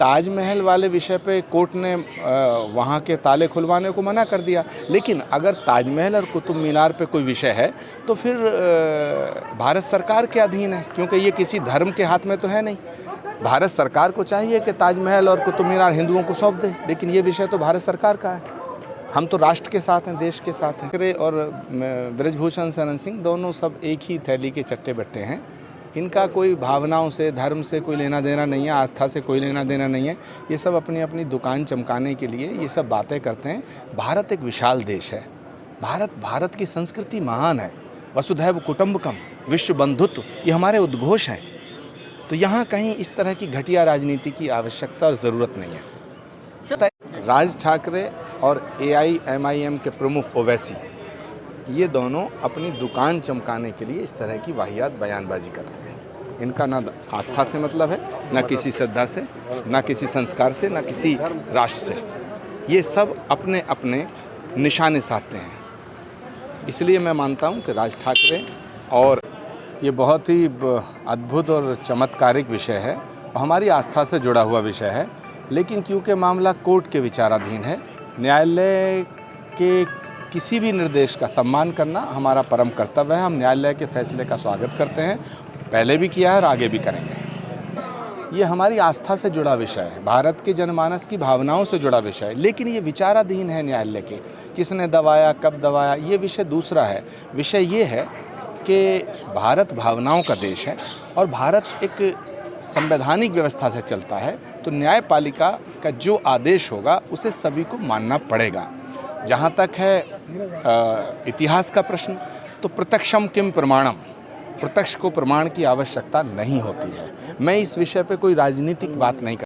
ताजमहल वाले विषय पे कोर्ट ने वहाँ के ताले खुलवाने को मना कर दिया, लेकिन अगर ताजमहल और कुतुब मीनार पे कोई विषय है तो फिर भारत सरकार के अधीन है, क्योंकि ये किसी धर्म के हाथ में तो है नहीं। भारत सरकार को चाहिए कि ताजमहल और कुतुब मीनार हिंदुओं को सौंप दे, लेकिन ये विषय तो भारत सरकार का है। हम तो राष्ट्र के साथ हैं, देश के साथ हैं। और ब्रजभूषण शरण सिंह दोनों सब एक ही थैली के चट्टे बट्टे हैं। इनका कोई भावनाओं से, धर्म से कोई लेना देना नहीं है, आस्था से कोई लेना देना नहीं है। ये सब अपनी अपनी दुकान चमकाने के लिए ये सब बातें करते हैं। भारत एक विशाल देश है। भारत की संस्कृति महान है। वसुधैव कुटुंबकम, विश्व बंधुत्व, ये हमारे उद्घोष हैं। तो यहाँ कहीं इस तरह की घटिया राजनीति की आवश्यकता और ज़रूरत नहीं है। राज ठाकरे और AIMIM के प्रमुख ओवैसी, ये दोनों अपनी दुकान चमकाने के लिए इस तरह की वाहियात बयानबाजी करते हैं। इनका ना आस्था से मतलब है, ना किसी श्रद्धा से, ना किसी संस्कार से, ना किसी राष्ट्र से। ये सब अपने अपने निशाने साधते हैं। इसलिए मैं मानता हूँ कि राज ठाकरे, और ये बहुत ही अद्भुत और चमत्कारिक विषय है, हमारी आस्था से जुड़ा हुआ विषय है, लेकिन क्योंकि मामला कोर्ट के विचाराधीन है, न्यायालय के किसी भी निर्देश का सम्मान करना हमारा परम कर्तव्य है। हम न्यायालय के फैसले का स्वागत करते हैं, पहले भी किया है और आगे भी करेंगे। ये हमारी आस्था से जुड़ा विषय है, भारत के जनमानस की भावनाओं से जुड़ा विषय है, लेकिन ये विचाराधीन है न्यायालय के। किसने दबाया, कब दबाया, ये विषय दूसरा है। विषय ये है कि भारत भावनाओं का देश है और भारत एक संवैधानिक व्यवस्था से चलता है, तो न्यायपालिका का जो आदेश होगा उसे सभी को मानना पड़ेगा। जहाँ तक है इतिहास का प्रश्न, तो प्रत्यक्षम किम प्रमाणम, प्रत्यक्ष को प्रमाण की आवश्यकता नहीं होती है। मैं इस विषय पे कोई राजनीतिक बात नहीं कर